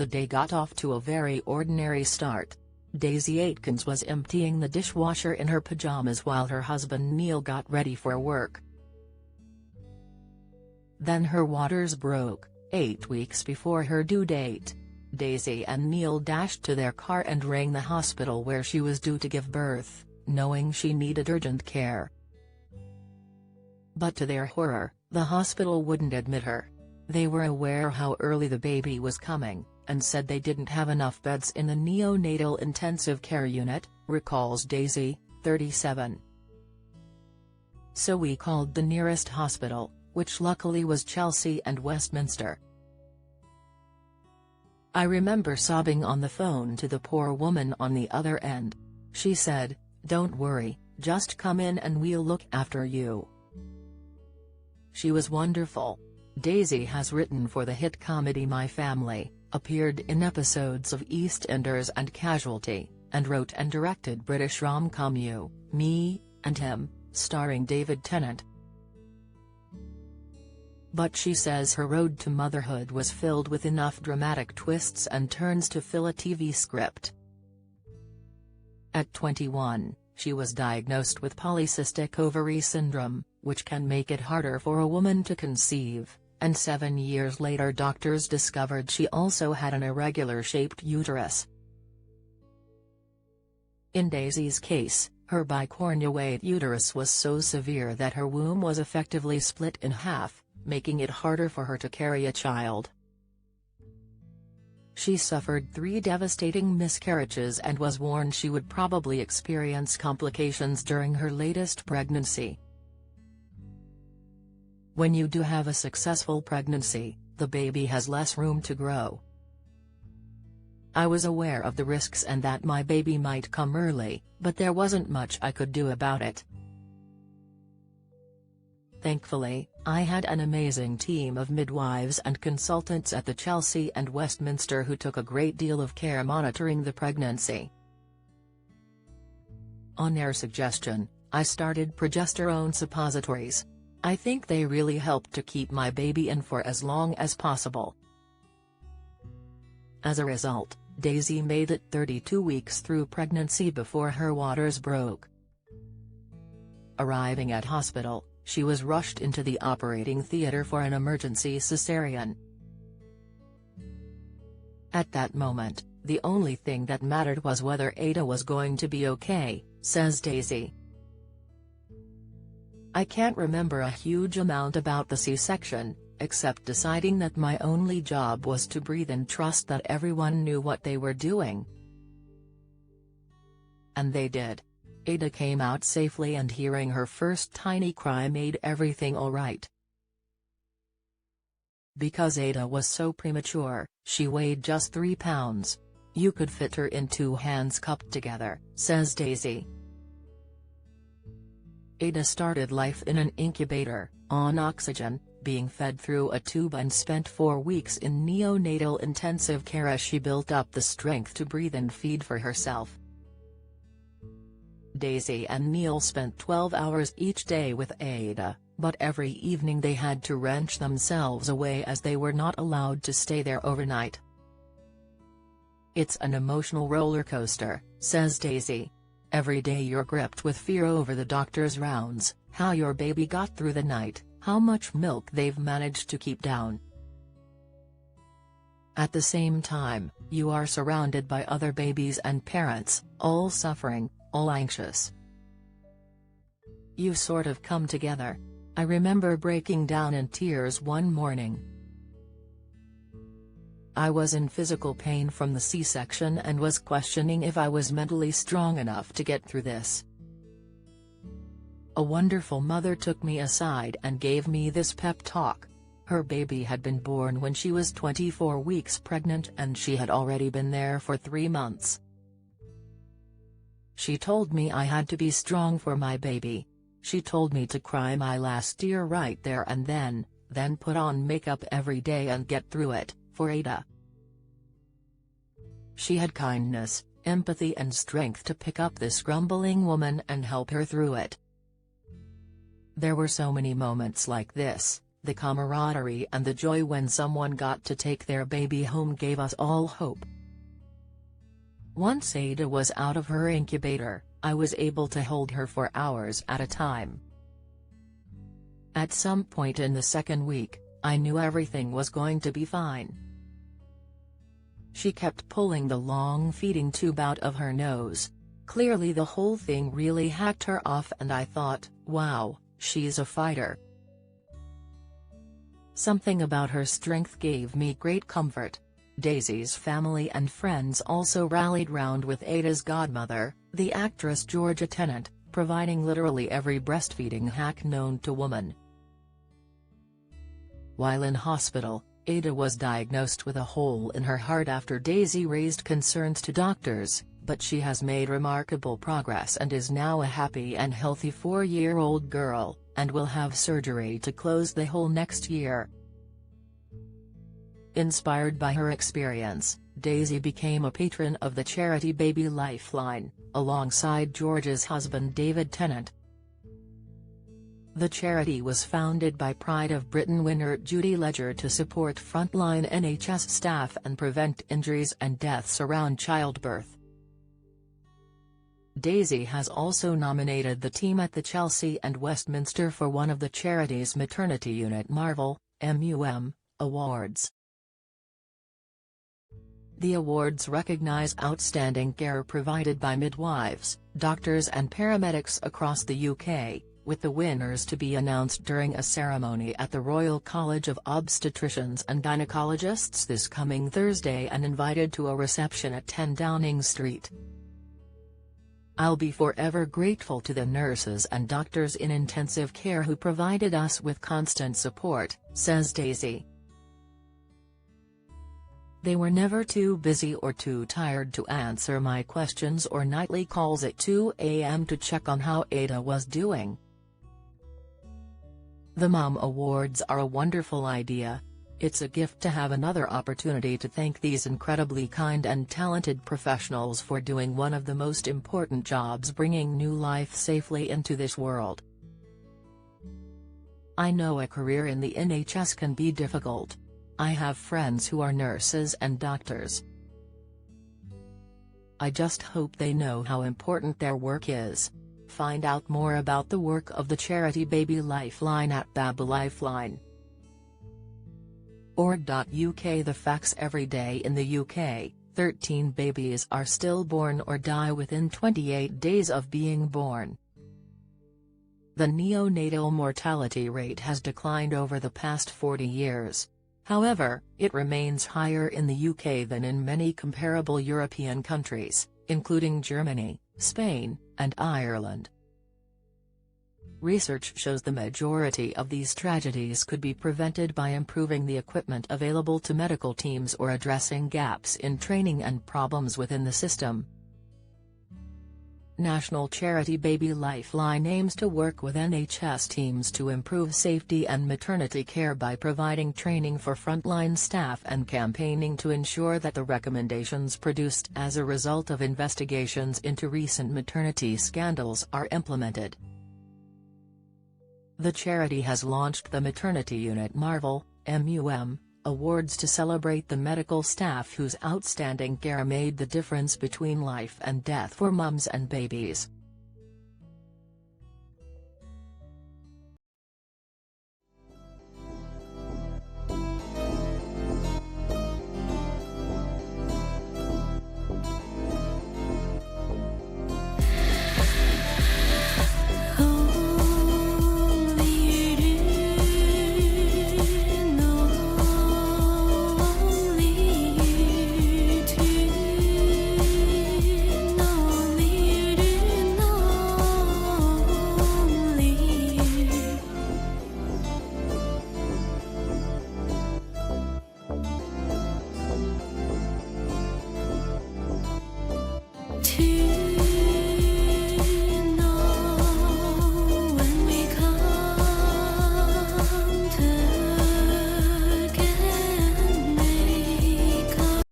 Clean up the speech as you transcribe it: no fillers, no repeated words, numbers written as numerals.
The day got off to a very ordinary start. Daisy Aitkins was emptying the dishwasher in her pajamas while her husband Neil got ready for work. Then her waters broke, 8 weeks before her due date. Daisy and Neil dashed to their car and rang the hospital where she was due to give birth, knowing she needed urgent care. But to their horror, the hospital wouldn't admit her. They were aware how early the baby was coming, and said they didn't have enough beds in the neonatal intensive care unit, recalls Daisy, 37. So we called the nearest hospital, which luckily was Chelsea and Westminster. I remember sobbing on the phone to the poor woman on the other end. She said, "Don't worry, just come in and we'll look after you." She was wonderful. Daisy has written for the hit comedy My Family, appeared in episodes of EastEnders and Casualty, and wrote and directed British rom-com You, Me, and Him, starring David Tennant. But she says her road to motherhood was filled with enough dramatic twists and turns to fill a TV script. At 21, she was diagnosed with polycystic ovary syndrome, which can make it harder for a woman to conceive, and 7 years later doctors discovered she also had an irregular-shaped uterus. In Daisy's case, her bicornuate uterus was so severe that her womb was effectively split in half, making it harder for her to carry a child. She suffered 3 devastating miscarriages and was warned she would probably experience complications during her latest pregnancy. When you do have a successful pregnancy, the baby has less room to grow. I was aware of the risks and that my baby might come early, but there wasn't much I could do about it. Thankfully, I had an amazing team of midwives and consultants at the Chelsea and Westminster who took a great deal of care monitoring the pregnancy. On their suggestion, I started progesterone suppositories. I think they really helped to keep my baby in for as long as possible. As a result, Daisy made it 32 weeks through pregnancy before her waters broke. Arriving at hospital, she was rushed into the operating theater for an emergency cesarean. At that moment, the only thing that mattered was whether Ada was going to be okay, says Daisy. I can't remember a huge amount about the C-section, except deciding that my only job was to breathe and trust that everyone knew what they were doing. And they did. Ada came out safely and hearing her first tiny cry made everything alright. Because Ada was so premature, she weighed just 3 pounds. You could fit her in 2 hands cupped together, says Daisy. Ada started life in an incubator, on oxygen, being fed through a tube and spent 4 weeks in neonatal intensive care as she built up the strength to breathe and feed for herself. Daisy and Neil spent 12 hours each day with Ada, but every evening they had to wrench themselves away as they were not allowed to stay there overnight. It's an emotional roller coaster, says Daisy. Every day you're gripped with fear over the doctor's rounds, how your baby got through the night, how much milk they've managed to keep down. At the same time, you are surrounded by other babies and parents, all suffering, all anxious. You sort of come together. I remember breaking down in tears one morning. I was in physical pain from the C-section and was questioning if I was mentally strong enough to get through this. A wonderful mother took me aside and gave me this pep talk. Her baby had been born when she was 24 weeks pregnant and she had already been there for 3 months. She told me I had to be strong for my baby. She told me to cry my last tear right there and then put on makeup every day and get through it, for Ada. She had kindness, empathy and strength to pick up this grumbling woman and help her through it. There were so many moments like this, The camaraderie and the joy when someone got to take their baby home gave us all hope. Once Ada was out of her incubator, I was able to hold her for hours at a time. At some point in the second week, I knew everything was going to be fine. She kept pulling the long feeding tube out of her nose. Clearly the whole thing really hacked her off, and I thought, wow, she's a fighter. Something about her strength gave me great comfort. Daisy's family and friends also rallied round with Ada's godmother, the actress Georgia Tennant, providing literally every breastfeeding hack known to woman. While in hospital, Ada was diagnosed with a hole in her heart after Daisy raised concerns to doctors, but she has made remarkable progress and is now a happy and healthy 4-year-old girl, and will have surgery to close the hole next year. Inspired by her experience, Daisy became a patron of the charity Baby Lifeline, alongside George's husband David Tennant. The charity was founded by Pride of Britain winner Judy Ledger to support frontline NHS staff and prevent injuries and deaths around childbirth. Daisy has also nominated the team at the Chelsea and Westminster for one of the charity's maternity unit Marvel, MUM, awards. The awards recognise outstanding care provided by midwives, doctors and paramedics across the UK, with the winners to be announced during a ceremony at the Royal College of Obstetricians and Gynecologists this coming Thursday and invited to a reception at 10 Downing Street. I'll be forever grateful to the nurses and doctors in intensive care who provided us with constant support, says Daisy. They were never too busy or too tired to answer my questions or nightly calls at 2 a.m. to check on how Ada was doing. The Mom Awards are a wonderful idea. It's a gift to have another opportunity to thank these incredibly kind and talented professionals for doing one of the most important jobs, bringing new life safely into this world. I know a career in the NHS can be difficult. I have friends who are nurses and doctors. I just hope they know how important their work is. Find out more about the work of the charity Baby Lifeline at babylifeline.org.uk. The facts: every day in the UK, 13 babies are stillborn or die within 28 days of being born. The neonatal mortality rate has declined over the past 40 years. However, it remains higher in the UK than in many comparable European countries, including Germany, Spain, and Ireland. Research shows the majority of these tragedies could be prevented by improving the equipment available to medical teams or addressing gaps in training and problems within the system. National charity Baby Lifeline aims to work with NHS teams to improve safety and maternity care by providing training for frontline staff and campaigning to ensure that the recommendations produced as a result of investigations into recent maternity scandals are implemented. The charity has launched the Maternity Unit Marvel, MUM, awards to celebrate the medical staff whose outstanding care made the difference between life and death for mums and babies. To